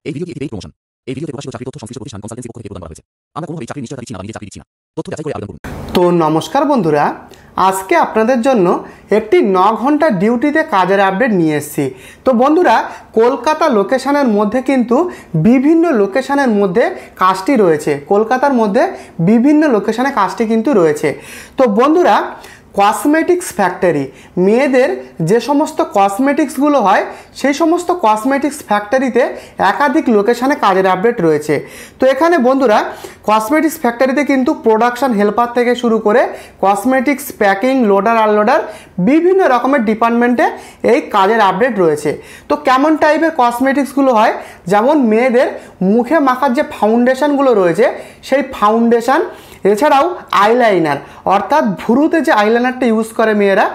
এই ভিডিওটি একটি পেইড প্রমোশন। এই ভিডিওতে প্রকাশিত চাকরি তথ্য সংশ্লিষ্ট প্রতিষ্ঠান কনসালটেন্সি পক্ষ থেকে প্রদান করা হয়েছে। আমরা কোনোভাবেই চাকরির নিশ্চয়তা দিচ্ছি না বা নিজে চাকরি দিচ্ছি না। তথ্য যাচাই করে আবেদন করুন। তো নমস্কার বন্ধুরা, আজকে আপনাদের জন্য একটি 9 ঘন্টা ডিউটিতে কাজের আপডেট নিয়ে এসেছি। তো বন্ধুরা, কলকাতা লোকেশনের মধ্যে কিন্তু বিভিন্ন লোকেশনের মধ্যে কাজটি রয়েছে। কলকাতার মধ্যে বিভিন্ন লোকেশনে কাজটি কিন্তু রয়েছে। তো বন্ধুরা, কসমেটিক্স ফ্যাক্টরি, মেয়েদের যে সমস্ত কসমেটিক্সগুলো হয় সেই সমস্ত কসমেটিক্স ফ্যাক্টরিতে একাধিক লোকেশানে কাজের আপডেট রয়েছে। তো এখানে বন্ধুরা, কসমেটিক্স ফ্যাক্টরিতে কিন্তু প্রোডাকশন হেল্পার থেকে শুরু করে কসমেটিক্স প্যাকিং, লোডার আনলোডার বিভিন্ন রকমের ডিপার্টমেন্টে এই কাজের আপডেট রয়েছে। তো কেমন টাইপের কসমেটিক্সগুলো হয়, যেমন মেয়েদের মুখে মাখার যে ফাউন্ডেশনগুলো রয়েছে সেই ফাউন্ডেশন, এছাড়াও আইলাইনার, অর্থাৎ ভুরুতে যে আইলাইনারটা ইউজ করে মেয়েরা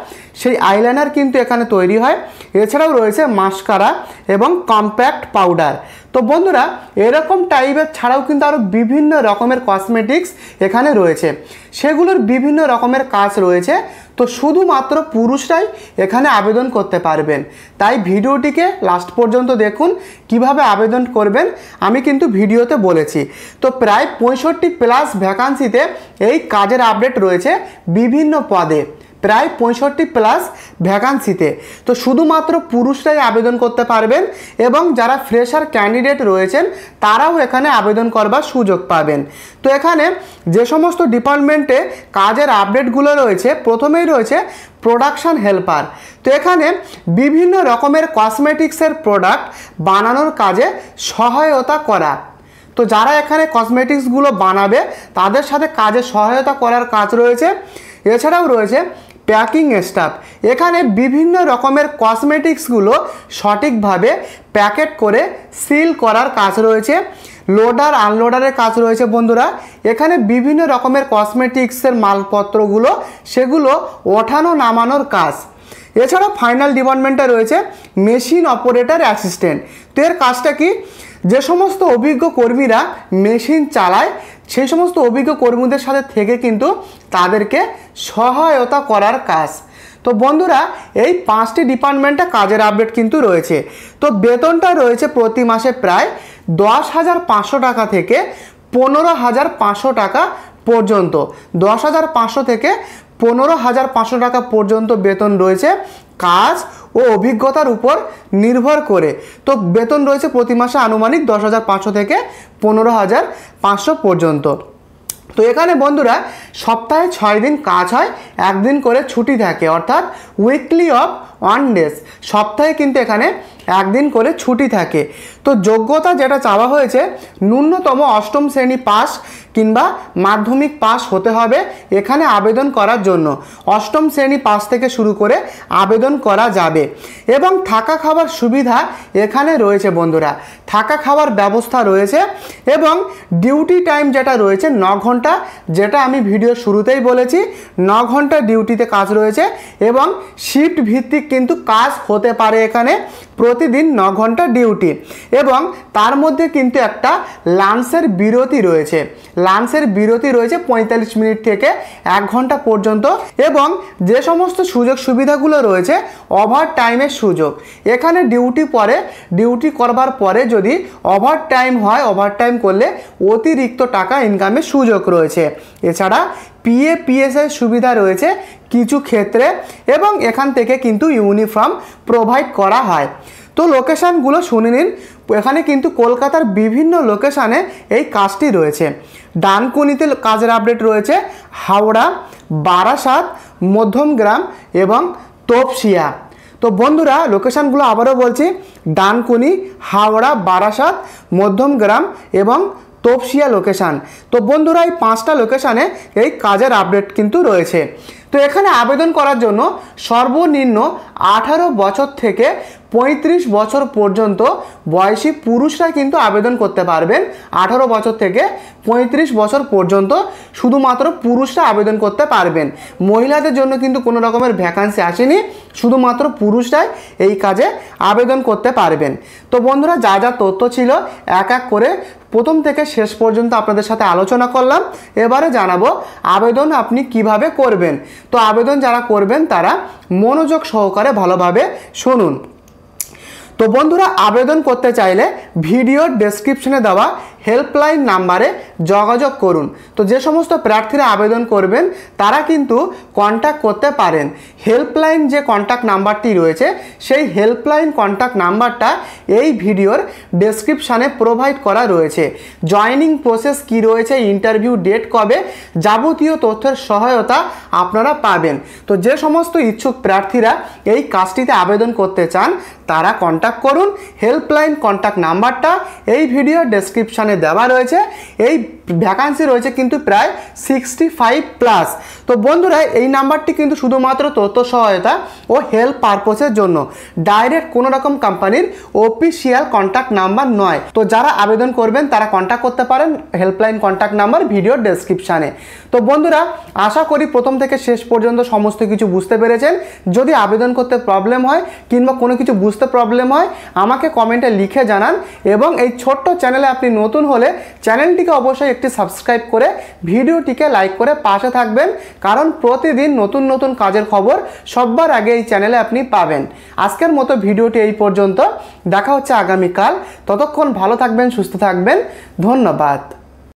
সেই আইলাইনার কিন্তু এখানে তৈরি হয়। এছাড়াও রয়েছে মাস্কারা এবং কম্প্যাক্ট পাউডার। তো বন্ধুরা, এরকম টাইপের ছাড়াও কিন্তু আরও বিভিন্ন রকমের কসমেটিক্স এখানে রয়েছে, সেগুলোর বিভিন্ন রকমের কাজ রয়েছে। তো শুধুমাত্র পুরুষরাই এখানে আবেদন করতে পারবেন। তাই ভিডিওটিকে লাস্ট পর্যন্ত দেখুন, কিভাবে আবেদন করবেন আমি কিন্তু ভিডিওতে বলেছি। তো প্রায় 65+ ভ্যাকান্সিতে এই কাজের আপডেট রয়েছে বিভিন্ন পদে, প্রায় 65+ ভ্যাকান্সিতে। তো শুধুমাত্র পুরুষরাই আবেদন করতে পারবেন এবং যারা ফ্রেশার ক্যান্ডিডেট রয়েছেন তারাও এখানে আবেদন করবার সুযোগ পাবেন। তো এখানে যে সমস্ত ডিপার্টমেন্টে কাজের আপডেটগুলো রয়েছে, প্রথমেই রয়েছে প্রোডাকশন হেল্পার। তো এখানে বিভিন্ন রকমের কসমেটিক্সের প্রোডাক্ট বানানোর কাজে সহায়তা করা। তো যারা এখানে কসমেটিক্সগুলো বানাবে তাদের সাথে কাজে সহায়তা করার কাজ রয়েছে। এছাড়াও রয়েছে প্যাকিং স্টাফ। এখানে বিভিন্ন রকমের কসমেটিক্সগুলো সঠিকভাবে প্যাকেট করে সিল করার কাজ রয়েছে। লোডার আনলোডারের কাজ রয়েছে বন্ধুরা। এখানে বিভিন্ন রকমের কসমেটিক্সের মালপত্রগুলো সেগুলো ওঠানো নামানোর কাজ। এছাড়াও ফাইনাল ডিপার্টমেন্টে রয়েছে মেশিন অপারেটর অ্যাসিস্ট্যান্ট। তো এর কাজটা কি, যে সমস্ত অভিজ্ঞ কর্মীরা মেশিন চালায় সেই সমস্ত অভিজ্ঞ কর্মীদের সাথে থেকে কিন্তু তাদেরকে সহায়তা করার কাজ। তো বন্ধুরা, এই 5টি ডিপার্টমেন্টে কাজের আপডেট কিন্তু রয়েছে। তো বেতনটা রয়েছে প্রতি মাসে প্রায় 10,500 টাকা থেকে 15,500 টাকা পর্যন্ত। 10,500 থেকে 15,500 টাকা পর্যন্ত বেতন রয়েছে, কাজ ও অভিজ্ঞতার উপর নির্ভর করে। তো বেতন রয়েছে প্রতি মাসে আনুমানিক 10,500 থেকে 15,500 পর্যন্ত। তো এখানে বন্ধুরা, সপ্তাহে 6 দিন কাজ হয়, 1 দিন করে ছুটি থাকে, অর্থাৎ উইকলি অফ 1 ডেজ। সপ্তাহে কিন্তু এখানে 1 দিন করে ছুটি থাকে। তো যোগ্যতা যেটা চাওয়া হয়েছে, ন্যূনতম 8ম শ্রেণী পাস কিংবা মাধ্যমিক পাস হতে হবে এখানে আবেদন করার জন্য। 8ম শ্রেণী পাস থেকে শুরু করে আবেদন করা যাবে এবং থাকা খাবার সুবিধা এখানে রয়েছে বন্ধুরা। থাকা খাওয়ার ব্যবস্থা রয়েছে এবং ডিউটি টাইম যেটা রয়েছে 9 ঘন্টা, যেটা আমি ভিডিও শুরুতেই বলেছি। 9 ঘন্টা ডিউটিতে কাজ রয়েছে এবং শিফট ভিত্তিক কিন্তু কাজ হতে পারে এখানে, প্রতিদিন 9 ঘন্টা ডিউটি এবং তার মধ্যে কিন্তু একটা লাঞ্চের বিরতি রয়েছে। লাঞ্চের বিরতি রয়েছে 45 মিনিট থেকে 1 ঘন্টা পর্যন্ত এবং যে সমস্ত সুযোগ সুবিধাগুলো রয়েছে, ওভার টাইমের সুযোগ। এখানে ডিউটি করবার পরে যদি ওভার টাইম হয়, ওভার টাইম করলে অতিরিক্ত টাকা ইনকামের সুযোগ রয়েছে। এছাড়া PF-PSI সুবিধা রয়েছে কিছু ক্ষেত্রে এবং এখান থেকে কিন্তু ইউনিফর্ম প্রোভাইড করা হয়। তো লোকেশানগুলো শুনে নিন। এখানে কিন্তু কলকাতার বিভিন্ন লোকেশানে এই কাজটি রয়েছে। ডানকুনিতে কাজের আপডেট রয়েছে, হাওড়া, বারাসাত, মধ্যমগ্রাম এবং তপসিয়া। তো বন্ধুরা, লোকেশানগুলো আবারও বলছি, ডানকুনি, হাওড়া, বারাসাত, মধ্যমগ্রাম এবং তপসিয়া লোকেশান। তো বন্ধুরা, এই 5টা লোকেশানে এই কাজের আপডেট কিন্তু রয়েছে। তো এখানে আবেদন করার জন্য সর্বনিম্ন 18 বছর থেকে 35 বছর পর্যন্ত বয়সী পুরুষরা কিন্তু আবেদন করতে পারবেন। 18 বছর থেকে 35 বছর পর্যন্ত শুধুমাত্র পুরুষরা আবেদন করতে পারবেন। মহিলাদের জন্য কিন্তু কোনো রকমের ভ্যাকান্সি আসেনি, শুধুমাত্র পুরুষরাই এই কাজে আবেদন করতে পারবেন। তো বন্ধুরা, যা যা তথ্য ছিল এক এক করে প্রথম থেকে শেষ পর্যন্ত আপনাদের সাথে আলোচনা করলাম। এবারে জানাবো আবেদন আপনি কিভাবে করবেন। তো আবেদন যারা করবেন তারা মনোযোগ সহকারে ভালোভাবে শুনুন। তো বন্ধুরা আবেদন করতে চাইলে ভিডিওর ডেসক্রিপশনে দেওয়া হেল্পলাইন নাম্বারে যোগাযোগ করুন। তো যে সমস্ত প্রার্থীরা আবেদন করবেন তারা কিন্তু কন্ট্যাক্ট করতে পারেন। হেল্পলাইন যে কন্ট্যাক্ট নাম্বারটি রয়েছে সেই হেল্পলাইন কন্ট্যাক্ট নাম্বারটা এই ভিডিওর ডেসক্রিপশানে প্রোভাইড করা রয়েছে। জয়নিং প্রসেস কি রয়েছে, ইন্টারভিউ ডেট কবে, যাবতীয় তথ্যের সহায়তা আপনারা পাবেন। তো যে সমস্ত ইচ্ছুক প্রার্থীরা এই কাজটিতে আবেদন করতে চান তারা কন্ট্যাক্ট করুন। হেল্পলাইন কন্ট্যাক্ট নাম্বারটা এই ভিডিওর ডেসক্রিপশানে দেওয়া রয়েছে। এই ভ্যাকান্সি রয়েছে কিন্তু প্রায় 65+। তো বন্ধুরা এই নাম্বারটি কিন্তু শুধুমাত্র তথ্য সহায়তা ও হেল্প পারপোসের জন্য, ডাইরেক্ট কোনো রকম কোম্পানির অফিসিয়াল কন্ট্যাক্ট নাম্বার নয়। তো যারা আবেদন করবেন তারা কন্ট্যাক্ট করতে পারেন হেল্পলাইন কন্ট্যাক্ট নাম্বার ভিডিওর ডেসক্রিপশানে। তো বন্ধুরা আশা করি প্রথম থেকে শেষ পর্যন্ত সমস্ত কিছু বুঝতে পেরেছেন। যদি আবেদন করতে প্রবলেম হয় কিংবা কোনো কিছু বুঝতে প্রবলেম হয় আমাকে কমেন্টে লিখে জানান, এবং এই ছোট্ট চ্যানেলে আপনি নতুন হলে চ্যানেলটিকে অবশ্যই একটি সাবস্ক্রাইব করে ভিডিওটিকে লাইক করে পাশে থাকবেন, কারণ প্রতিদিন নতুন নতুন কাজের খবর সবার আগে এই চ্যানেলে আপনি পাবেন। আজকের মতো ভিডিওটি এই পর্যন্ত, দেখা হচ্ছে আগামীকাল। ততক্ষণ ভালো থাকবেন, সুস্থ থাকবেন, ধন্যবাদ।